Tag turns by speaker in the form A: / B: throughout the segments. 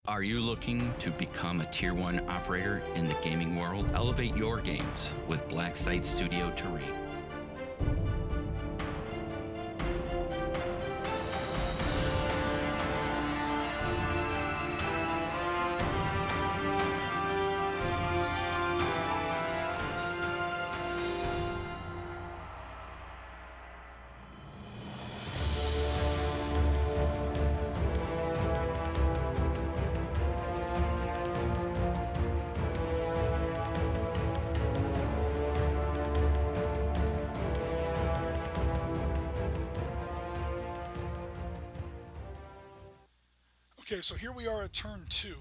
A: Are you looking to become a Tier 1 operator in the gaming world? Elevate your games with Black Site Studio Terrain.
B: Okay, so here we are at turn 2,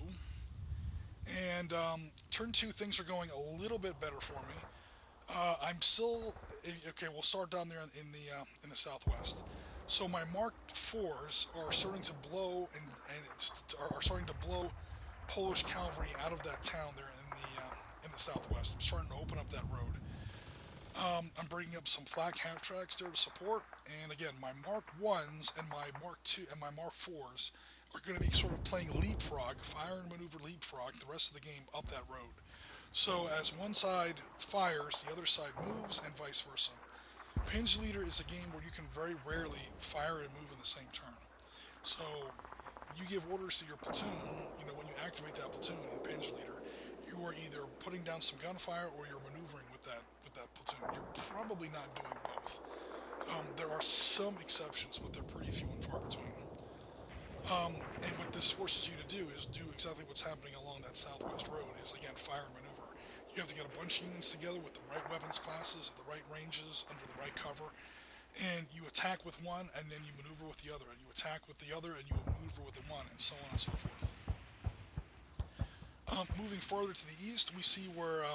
B: and turn 2 things are going a little bit better for me. I'm still okay. We'll start down there in the southwest. So my Mark IVs are starting to blow are starting to blow Polish cavalry out of that town there in the southwest. I'm starting to open up that road. I'm bringing up some flak half tracks there to support, and again, my Mark Ones and my Mark II and my Mark IVs are going to be sort of playing leapfrog, fire and maneuver leapfrog the rest of the game up that road. So as one side fires, the other side moves, and vice versa. Panzer Leader is a game where you can very rarely fire and move in the same turn. So you give orders to your platoon, when you activate that platoon in Panzer Leader, you are either putting down some gunfire or you're maneuvering with that platoon. You're probably not doing both. There are some exceptions, but they're pretty few and far between. And what this forces you to do is do exactly what's happening along that southwest road, is again fire and maneuver. You have to get a bunch of units together with the right weapons classes, at the right ranges, under the right cover, and you attack with one and then you maneuver with the other, and you attack with the other and you maneuver with the one, and so on and so forth. Moving farther to the east, we see where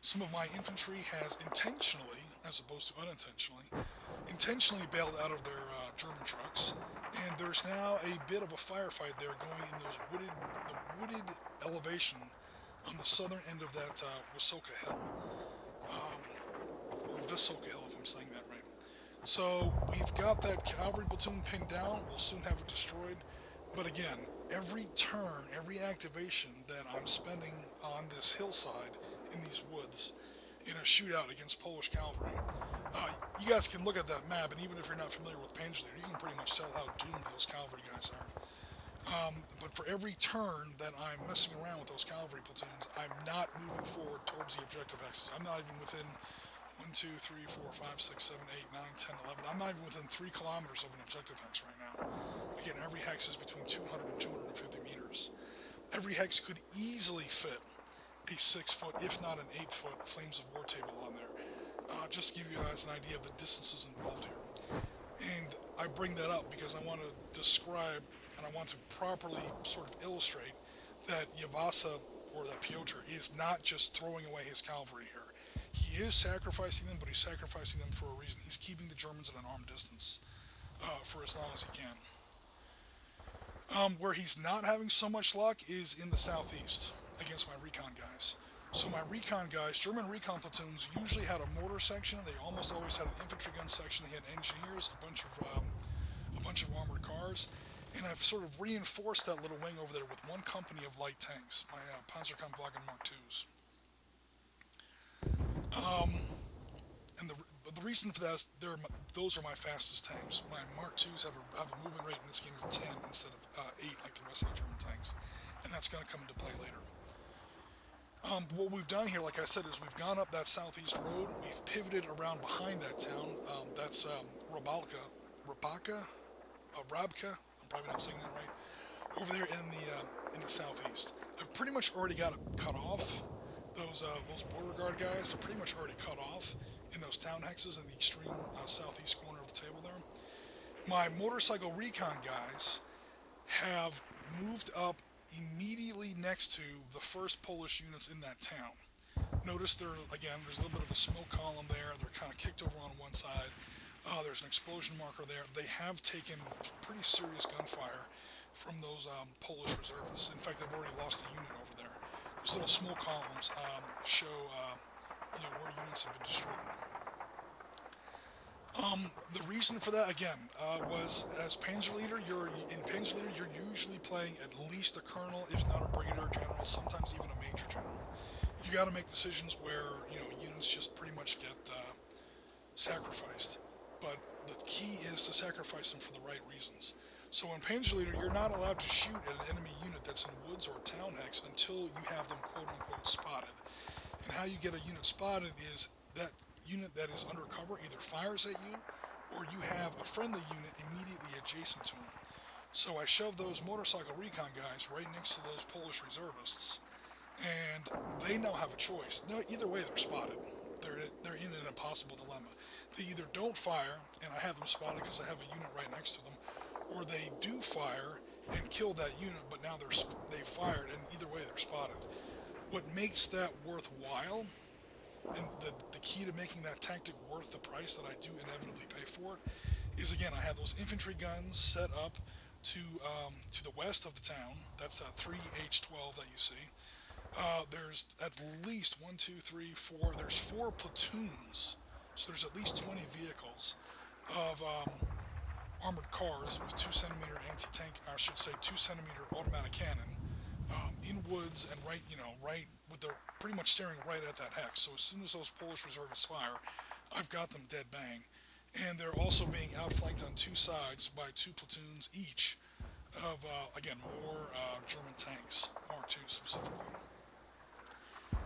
B: some of my infantry has intentionally, as opposed to unintentionally, intentionally bailed out of their German trucks, and there's now a bit of a firefight there going in the wooded elevation on the southern end of that Wysoka Hill, or Vysoka Hill, if I'm saying that right. So we've got that cavalry platoon pinned down. We'll soon have it destroyed. But again, every turn, every activation that I'm spending on this hillside in these woods in a shootout against Polish cavalry, you guys can look at that map, and even if you're not familiar with Panzer Leader, you can pretty much tell how doomed those cavalry guys are. But for every turn that I'm messing around with those cavalry platoons, I'm not moving forward towards the objective axis. I'm not even within 1, 2, 3, 4, 5, 6, 7, 8, 9, 10, 11. I'm not even within 3 kilometers of an objective hex right now. Again, every hex is between 200 and 250 meters. Every hex could easily fit a 6-foot, if not an 8-foot, Flames of War table on there. Just to give you guys an idea of the distances involved here. And I bring that up because I want to describe and I want to properly sort of illustrate that Yavasa, or that Piotr, is not just throwing away his cavalry here. He is sacrificing them, but he's sacrificing them for a reason. He's keeping the Germans at an armed distance for as long as he can. Where he's not having so much luck is in the southeast against my recon guys. So my recon guys, German recon platoons, usually had a mortar section. They almost always had an infantry gun section. They had engineers, a bunch of armored cars, and I've sort of reinforced that little wing over there with one company of light tanks, my Panzerkampfwagen Mark IIs. And the reason for that is those are my fastest tanks. My Mark IIs have a movement rate in this game of 10 instead of 8 like the rest of the German tanks, and that's going to come into play later. What we've done here, like I said, is we've gone up that southeast road. We've pivoted around behind that town. That's Rabka. I'm probably not saying that right. Over there in the southeast, I've pretty much already got it cut off. Those border guard guys are pretty much already cut off in those town hexes in the extreme southeast corner of the table there. My motorcycle recon guys have moved up immediately next to the first Polish units in that town. Notice there's a little bit of a smoke column there. They're kind of kicked over on one side. There's an explosion marker there. They have taken pretty serious gunfire from those Polish reservists. In fact, they've already lost a unit over there. Those little smoke columns show where units have been destroyed. The reason for that, again, was as Panzer Leader, you're usually playing at least a colonel, if not a brigadier general, sometimes even a major general. You got to make decisions where, units just pretty much get sacrificed. But the key is to sacrifice them for the right reasons. So in Panzer Leader, you're not allowed to shoot at an enemy unit that's in woods or town hex until you have them quote-unquote spotted. And how you get a unit spotted is that unit that is undercover either fires at you or you have a friendly unit immediately adjacent to them. So I shoved those motorcycle recon guys right next to those Polish reservists, and they now have a choice. No, either way they're spotted. They're in an impossible dilemma. They either don't fire, and I have them spotted because I have a unit right next to them, or they do fire and kill that unit, but now they fired, and either way they're spotted. What makes that worthwhile, and the key to making that tactic worth the price that I do inevitably pay for it, is again I have those infantry guns set up to the west of the town. That's that 3H12 that you see. There's at least 1, 2, 3, 4. There's 4 platoons, so there's at least 20 vehicles of armored cars with 2 centimeter anti-tank, or I should say 2 centimeter automatic cannon, in woods and right with their pretty much staring right at that hex. So as soon as those Polish reservists fire, I've got them dead bang. And they're also being outflanked on 2 sides by 2 platoons each of, again, more German tanks, Mark II specifically.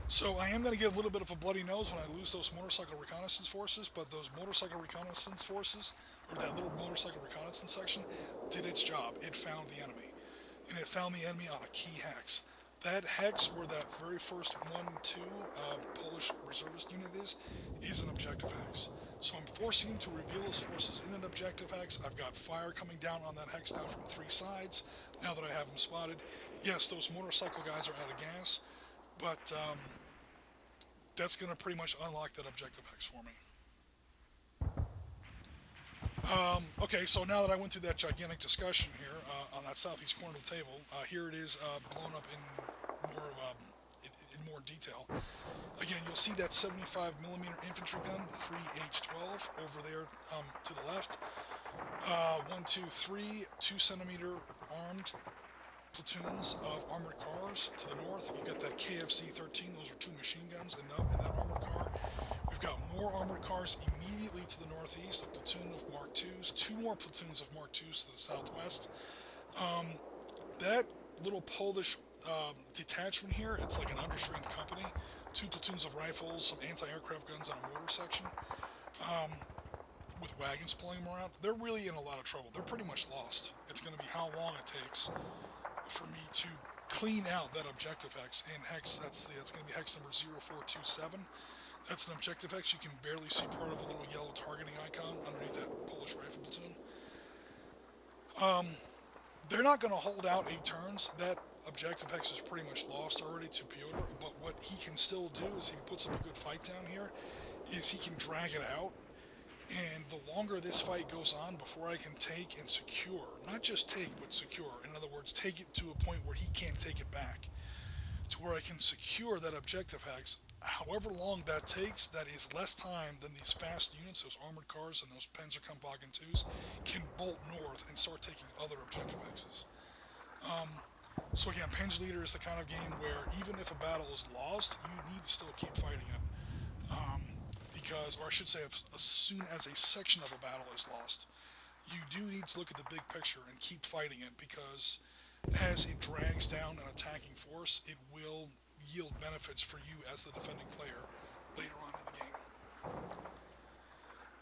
B: So I am going to get a little bit of a bloody nose when I lose those motorcycle reconnaissance forces, but those motorcycle reconnaissance forces, or that little motorcycle reconnaissance section, did its job. It found the enemy. And it found the enemy on a key hex. That hex where that very first 1-2 Polish reservist unit is an objective hex. So I'm forcing you to reveal those forces in an objective hex. I've got fire coming down on that hex now from 3 sides, now that I have them spotted. Yes, those motorcycle guys are out of gas, but that's going to pretty much unlock that objective hex for me. Okay, so now that I went through that gigantic discussion here on that southeast corner of the table, here it is blown up in more detail. Again, you'll see that 75 millimeter infantry gun, the 3H12, over there to the left. 1, 2, 3 2 centimeter armed platoons of armored cars to the north. You got that KFC-13. Those are 2 machine guns in that armored car. We've got more armored cars immediately to the northeast, a platoon of Mark IIs, 2 more platoons of Mark IIs to the southwest. That little Polish detachment here, it's like an understrength company, 2 platoons of rifles, some anti-aircraft guns, and a mortar section, with wagons pulling them around. They're really in a lot of trouble. They're pretty much lost. It's going to be how long it takes for me to clean out that objective hex. And hex, that's going to be hex number 0427. That's an objective hex. You can barely see part of a little yellow targeting icon underneath that Polish rifle platoon. They're not going to hold out 8 turns. That objective hex is pretty much lost already to Piotr, but what he can still do is he puts up a good fight down here, is he can drag it out. And the longer this fight goes on before I can take and secure, not just take, but secure, in other words, take it to a point where he can't take it back, to where I can secure that objective hex, however long that takes, that is less time than these fast units, those armored cars and those Panzerkampfwagen 2s, can bolt north and start taking other objective hexes. So again, Panzer Leader is the kind of game where even if a battle is lost, you need to still keep fighting it. Because, or I should say, as soon as a section of a battle is lost, you do need to look at the big picture and keep fighting it, because as it drags down an attacking force, it will yield benefits for you as the defending player later on in the game.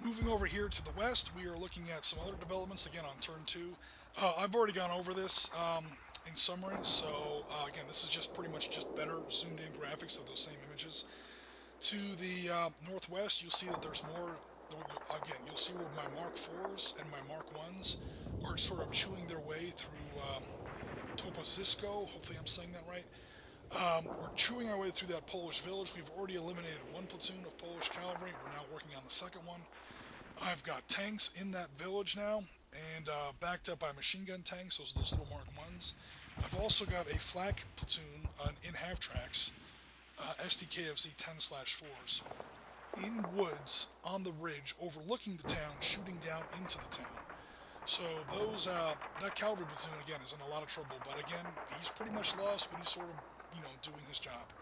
B: Moving over here to the west, we are looking at some other developments, again on turn 2. I've already gone over this in summary, so again, this is just pretty much just better zoomed in graphics of those same images. To the northwest, you'll see that there's more. Again, you'll see where my Mark IVs and my Mark Is are sort of chewing their way through Topozisko. Hopefully I'm saying that right. We're chewing our way through that Polish village. We've already eliminated 1 platoon of Polish cavalry. We're now working on the second one. I've got tanks in that village now, and backed up by machine gun tanks. Those are those little Mark Is. I've also got a flak platoon in half tracks. SDKFZ 10/4s. in woods on the ridge overlooking the town, shooting down into the town. So that cavalry platoon again is in a lot of trouble. But again, he's pretty much lost, but he's sort of doing his job.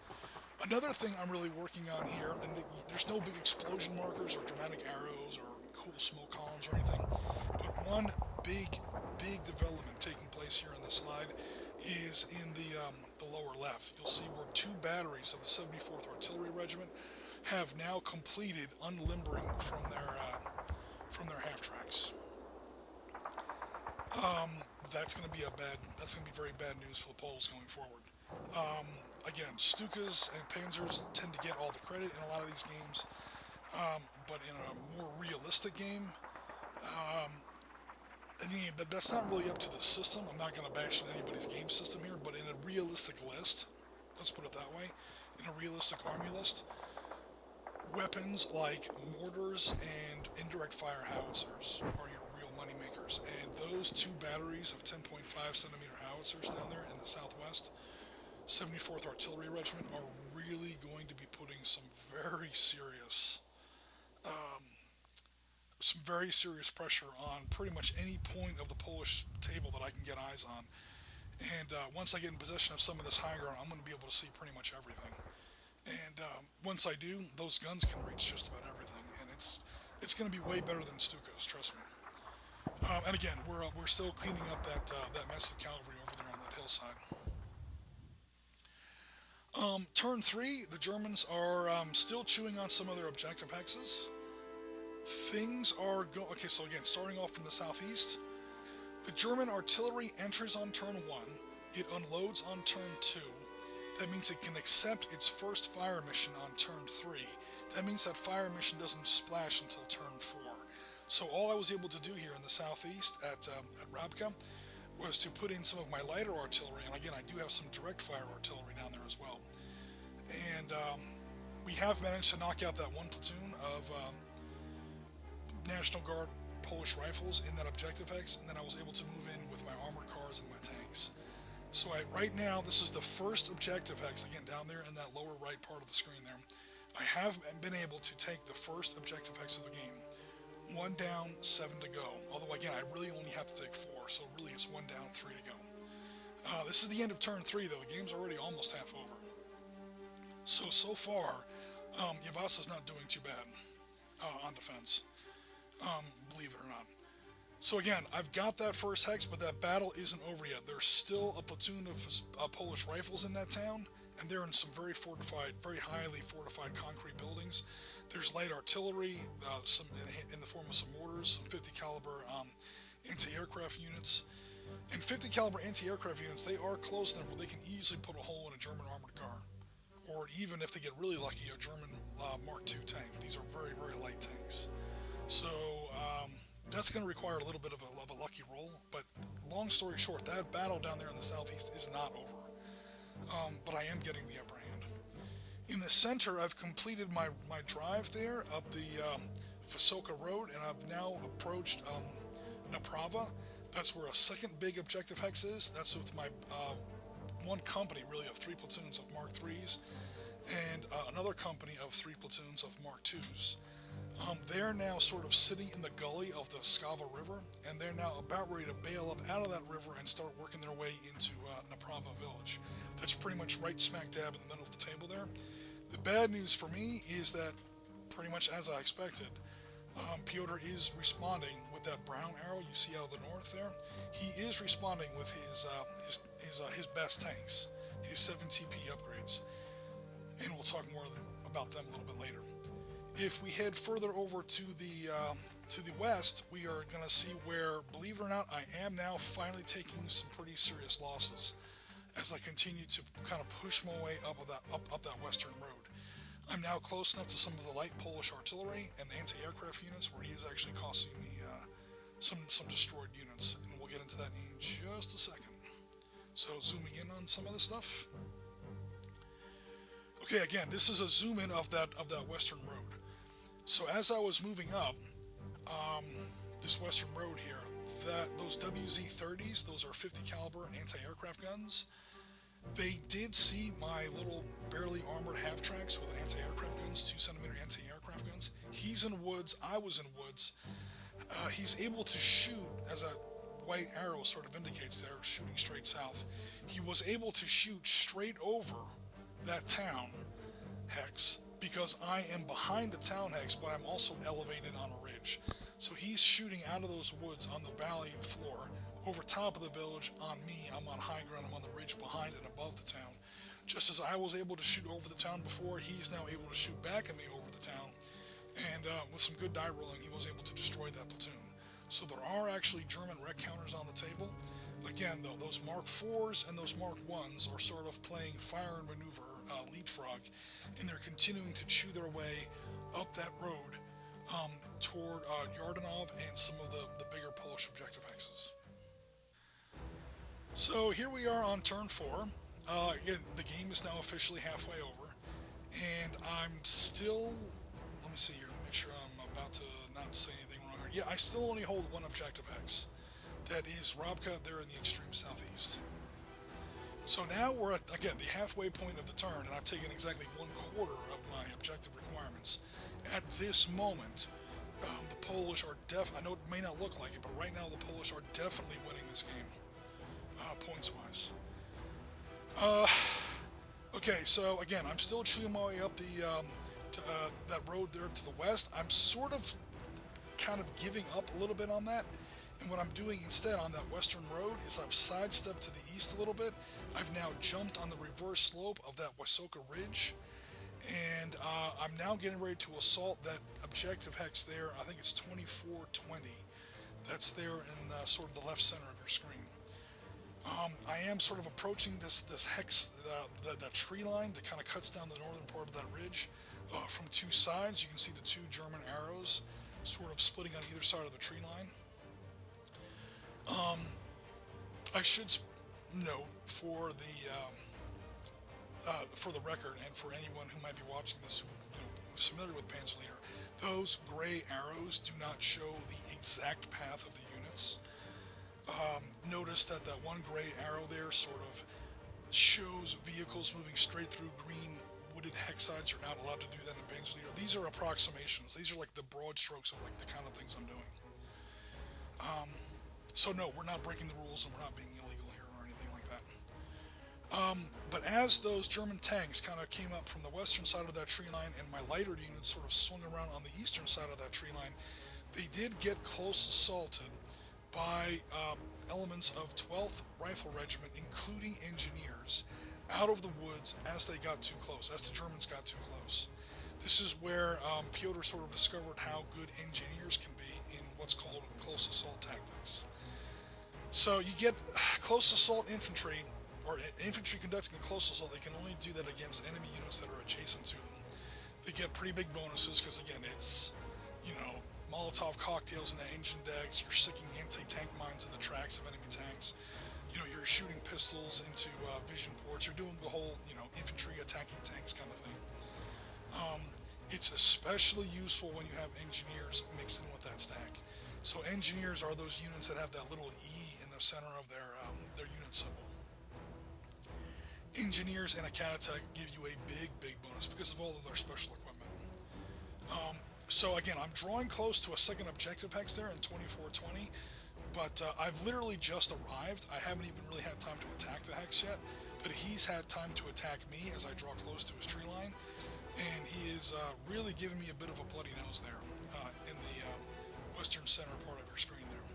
B: Another thing I'm really working on here, and there's no big explosion markers or dramatic arrows or cool smoke columns or anything, but one big development taking place here on this slide is in the lower left. You'll see where 2 batteries of the 74th Artillery Regiment have now completed unlimbering from their half tracks. That's going to be very bad news for the Poles going forward. Again, Stukas and Panzers tend to get all the credit in a lot of these games, but in a more realistic game, that's not really up to the system. I'm not going to bash on anybody's game system here, but in a realistic list, let's put it that way, in a realistic army list, weapons like mortars and indirect fire howitzers are your real money makers. And those 2 batteries of 10.5 centimeter howitzers down there in the southwest, 74th Artillery Regiment, are really going to be putting some very serious pressure on pretty much any point of the Polish table that I can get eyes on. And once I get in possession of some of this high ground, I'm going to be able to see pretty much everything. And once I do, those guns can reach just about everything, and it's going to be way better than Stukas, trust me. And again, we're still cleaning up that massive cavalry over there on that hillside. Turn 3, the Germans are still chewing on some of their objective hexes. Things are okay. So again, starting off from the southeast, the German artillery enters on turn 1. It unloads on turn 2. That means it can accept its first fire mission on turn 3. That means that fire mission doesn't splash until turn 4. So all I was able to do here in the southeast at Rabka was to put in some of my lighter artillery, and again, I do have some direct fire artillery down there as well. And we have managed to knock out that one platoon of National Guard Polish rifles in that objective hex, and then I was able to move in with my armored cars and my tanks. So right now, this is the first objective hex, again, down there in that lower right part of the screen there. I have been able to take the first objective hex of the game. 1 down, 7 to go. Although, again, I really only have to take 4, so really it's 1 down, 3 to go. This is the end of turn 3, though. The game's already almost half over. So far, Yavasa's not doing too bad on defense, believe it or not. So again, I've got that first hex, but that battle isn't over yet. There's still a platoon of Polish rifles in that town, and they're in some very highly fortified concrete buildings. There's light artillery, some in the form of some mortars, some 50 caliber anti-aircraft units. And 50 caliber anti-aircraft units, they are close enough where they can easily put a hole in a German armored car. Or even if they get really lucky, a German Mark II tank. These are very, very light tanks. So that's going to require a little bit of a lucky roll. But long story short, that battle down there in the southeast is not over. But I am getting the upper hand. In the center, I've completed my drive there up the Wysoka Road, and I've now approached Naprawa. That's where a second big objective hex is. That's with my one company, really, of 3 platoons of Mark IIIs, and another company of 3 platoons of Mark IIs. They're now sort of sitting in the gully of the Skava River, and they're now about ready to bail up out of that river and start working their way into Naprawa village. That's pretty much right smack dab in the middle of the table there. The bad news for me is that, pretty much as I expected, Piotr is responding with that brown arrow you see out of the north there. He is responding with his best tanks, his 7 TP upgrades, and we'll talk more about them a little bit later. If we head further over to the west, we are going to see where, believe it or not, I am now finally taking some pretty serious losses as I continue to kind of push my way up that western road. I'm now close enough to some of the light Polish artillery and anti-aircraft units where he is actually costing me some destroyed units, and we'll get into that in just a second. So zooming in on some of this stuff. Okay, again, this is a zoom in of that western road. So as I was moving up this western road here, those WZ-30s, those are 50 caliber anti-aircraft guns. They did see my little barely armored half-tracks with anti-aircraft guns, 2 centimeter anti-aircraft guns. He's in woods, I was in woods. He's able to shoot, as that white arrow sort of indicates there, shooting straight south. He was able to shoot straight over that town hex because I am behind the town hex, but I'm also elevated on a ridge. So he's shooting out of those woods on the valley floor, over top of the village on me. I'm on high ground, I'm on the ridge behind and above the town. Just as I was able to shoot over the town before, he's now able to shoot back at me over the town. And with some good die rolling, he was able to destroy that platoon. So there are actually German wreck counters on the table. Again, though, those Mark IVs and those Mark Is are sort of playing fire and maneuver leapfrog, and they're continuing to chew their way up that road toward Jordanów and some of the bigger Polish objective hexes. So here we are on turn 4. Again, the game is now officially halfway over, and I'm still, let me see here, make sure I'm about to not say anything wrong here. Yeah, I still only hold one objective hex. That is Rabka there in the extreme southeast. So now we're at, again, the halfway point of the turn, and I've taken exactly 1/4 of my objective requirements. At this moment, the Polish are I know it may not look like it, but right now the Polish are definitely winning this game, points-wise. Okay, so again, I'm still chewing my way up that road there to the west. I'm sort of kind of giving up a little bit on that. And what I'm doing instead on that western road is I've sidestepped to the east a little bit. I've now jumped on the reverse slope of that Wysoka Ridge. And I'm now getting ready to assault that objective hex there. I think it's 2420. That's there in sort of the left center of your screen. I am sort of approaching this hex, the tree line that kind of cuts down the northern part of that ridge from two sides. You can see the two German arrows sort of splitting on either side of the tree line. I should note for the record and for anyone who might be watching this who's familiar with Panzer Leader, those gray arrows do not show the exact path of the units. Notice that one gray arrow there sort of shows vehicles moving straight through green wooded hex sides. You're not allowed to do that in Panzer Leader. These are approximations. These are like the broad strokes of like the kind of things I'm doing. So no, we're not breaking the rules and we're not being illegal here or anything like that. But as those German tanks kind of came up from the western side of that tree line and my lighter units sort of swung around on the eastern side of that tree line, they did get close assaulted by elements of 12th Rifle Regiment, including engineers, out of the woods as they got too close, as the Germans got too close. This is where Piotr sort of discovered how good engineers can be in what's called close assault tactics. So you get close assault infantry, or infantry conducting a close assault. They can only do that against enemy units that are adjacent to them. They get pretty big bonuses because, again, it's, Molotov cocktails in the engine decks. You're sticking anti-tank mines in the tracks of enemy tanks. You're shooting pistols into vision ports. You're doing the whole, infantry attacking tanks kind of thing. It's especially useful when you have engineers mixed in with that stack. So engineers are those units that have that little E in the center of their unit symbol. Engineers in a Cat-Attack give you a big bonus because of all of their special equipment. So again, I'm drawing close to a second objective hex there in 2420, but I've literally just arrived. I haven't even really had time to attack the hex yet, but he's had time to attack me as I draw close to his tree line, and he is really giving me a bit of a bloody nose there in the western center part of your screen there.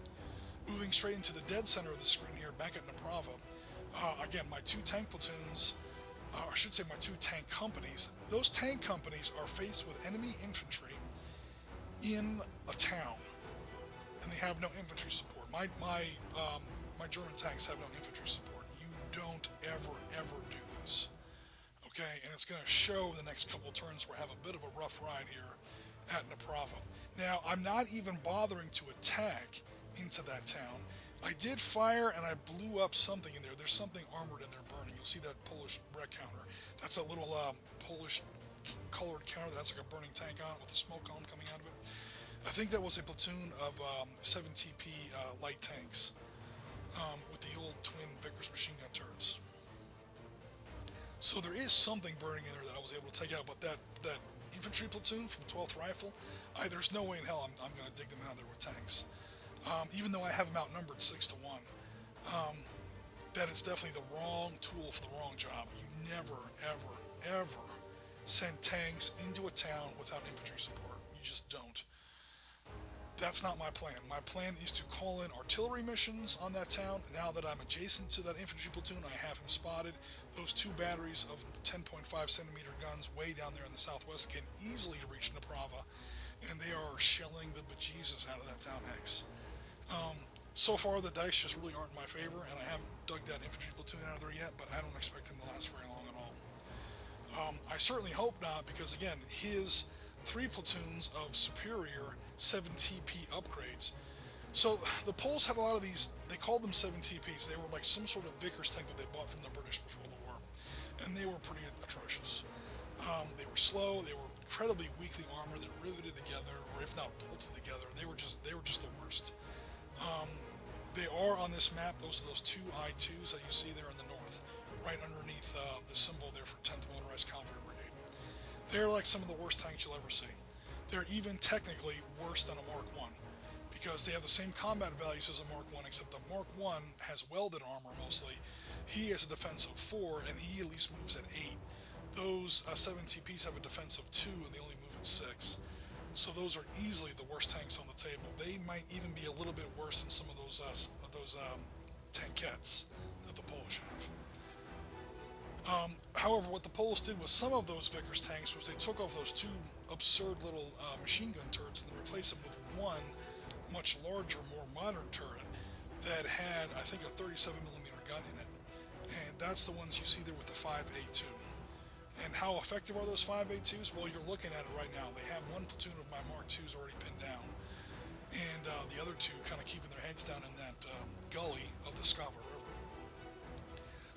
B: Moving straight into the dead center of the screen here, back at Naprava. Again, my two tank platoons, I should say my two tank companies, those tank companies are faced with enemy infantry in a town, and they have no infantry support. My German tanks have no infantry support. You don't ever do this. Okay, and it's going to show the next couple of turns where I have a bit of a rough ride here at Naprava. Now, I'm not even bothering to attack into that town. I did fire and I blew up something in there. There's something armored in there burning. You'll see that Polish wreck counter. That's a little Polish colored counter that's like a burning tank on it with a smoke column coming out of it. I think that was a platoon of 7TP light tanks with the old twin Vickers machine gun turrets. So there is something burning in there that I was able to take out, but that infantry platoon from 12th Rifle, there's no way in hell I'm going to dig them out there with tanks. Even though I have them outnumbered 6 to 1. That is definitely the wrong tool for the wrong job. You never, ever, ever send tanks into a town without infantry support. You just don't. That's not my plan. My plan is to call in artillery missions on that town. Now that I'm adjacent to that infantry platoon, I have him spotted. Those 2 batteries of 10.5 centimeter guns way down there in the southwest can easily reach Naprava, and they are shelling the bejesus out of that town hex. So far, the dice just really aren't in my favor, and I haven't dug that infantry platoon out of there yet, but I don't expect him to last very long at all. I certainly hope not, because again, his 3 platoons of superior 7TP upgrades. So the Poles had a lot of these, they called them 7TPs. They were like some sort of Vickers tank that they bought from the British before the war, and they were pretty atrocious. They were slow, they were incredibly weakly armored, they riveted together, or if not bolted together. They were just the worst. They are on this map, those are those 2 I-2s that you see there in the north, right underneath the symbol there for 10th Motorized Cavalry Brigade. They're like some of the worst tanks you'll ever see. They're even technically worse than a Mark 1, because they have the same combat values as a Mark 1, except the Mark 1 has welded armor mostly. He has a defense of 4, and he at least moves at 8. Those 7TPs have a defense of 2, and they only move at 6. So those are easily the worst tanks on the table. They might even be a little bit worse than some of those tankettes that the Polish have. However, what the Poles did with some of those Vickers tanks was they took off those 2 absurd little machine gun turrets and replaced them with one much larger, more modern turret that had, I think, a 37mm gun in it. And that's the ones you see there with the 5A2. And how effective are those 5A2s? Well, you're looking at it right now. They have 1 platoon of my Mark IIs already pinned down, and the other 2 kind of keeping their heads down in that gully of the Skava River.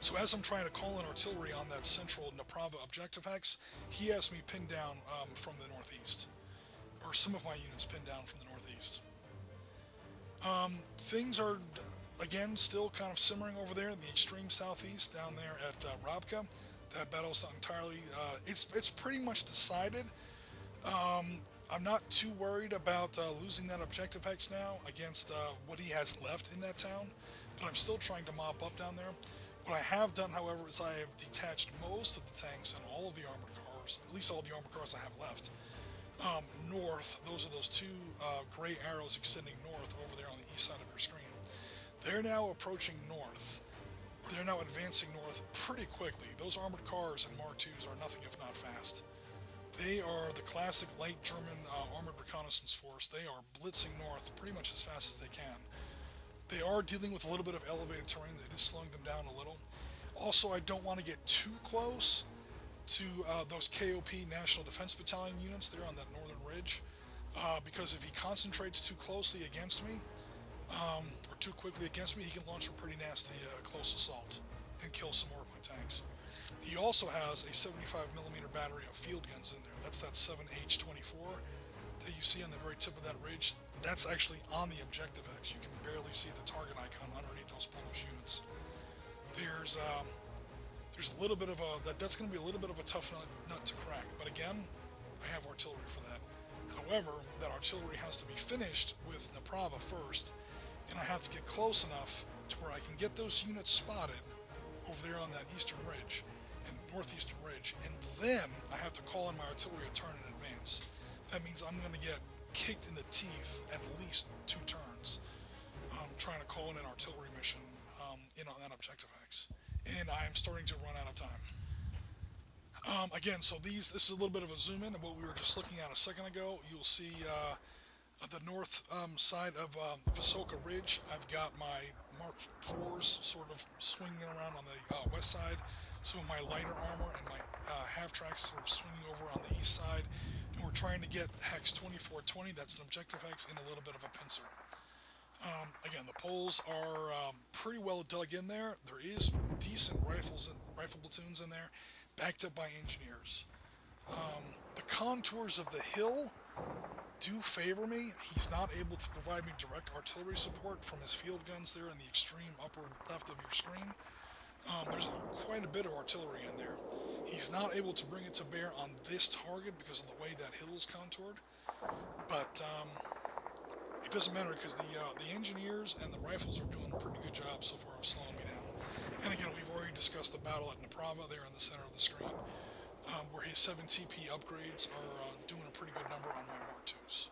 B: So as I'm trying to call in artillery on that central Naprava objective hex, he has me pinned down from the northeast, or some of my units pinned down from the northeast. Things are, again, still kind of simmering over there in the extreme southeast, down there at Rabka. That battle's not entirely, it's pretty much decided. I'm not too worried about losing that objective hex now against what he has left in that town, but I'm still trying to mop up down there. What I have done, however, is I have detached most of the tanks and all of the armored cars, at least all the armored cars I have left, north. Those are those 2 gray arrows extending north over there on the east side of your screen. They're now approaching north. They're now advancing north pretty quickly. Those armored cars and Mark IIs are nothing if not fast. They are the classic light German armored reconnaissance force. They are blitzing north pretty much as fast as they can. They are dealing with a little bit of elevated terrain that is slowing them down a little. Also, I don't want to get too close to those KOP National Defense Battalion units there on that northern ridge, because if he concentrates too closely against me, or too quickly against me, he can launch a pretty nasty close assault and kill some more of my tanks. He also has a 75mm battery of field guns in there. That's that 7H24 that you see on the very tip of that ridge. That's actually on the objective hex. You can barely see the target icon underneath those Polish units. There's a little bit of that's going to be a little bit of a tough nut to crack. But again, I have artillery for that. However, that artillery has to be finished with Naprava first, and I have to get close enough to where I can get those units spotted over there on that eastern ridge and northeastern ridge, and then I have to call in my artillery a turn in advance. That means I'm going to get kicked in the teeth at least 2 turns trying to call in an artillery mission in on that objective hex, and I am starting to run out of time. Again, so this is a little bit of a zoom in of what we were just looking at a second ago. You'll see the north side of Vysoka Ridge. I've got my Mark IVs sort of swinging around on the west side. Some of my lighter armor and my half-tracks sort of swinging over on the east side. And we're trying to get Hex 2420, that's an objective hex, in a little bit of a pincer. Again, the Poles are pretty well dug in there. There is decent rifle platoons in there, backed up by engineers. The contours of the hill do favor me. He's not able to provide me direct artillery support from his field guns there in the extreme upper left of your screen. There's quite a bit of artillery in there. He's not able to bring it to bear on this target because of the way that hill is contoured, but it doesn't matter because the engineers and the rifles are doing a pretty good job so far of slowing me down. And again, we've already discussed the battle at Naprava there in the center of the screen, where his 7 TP upgrades are doing a pretty good number on my Mark IIs.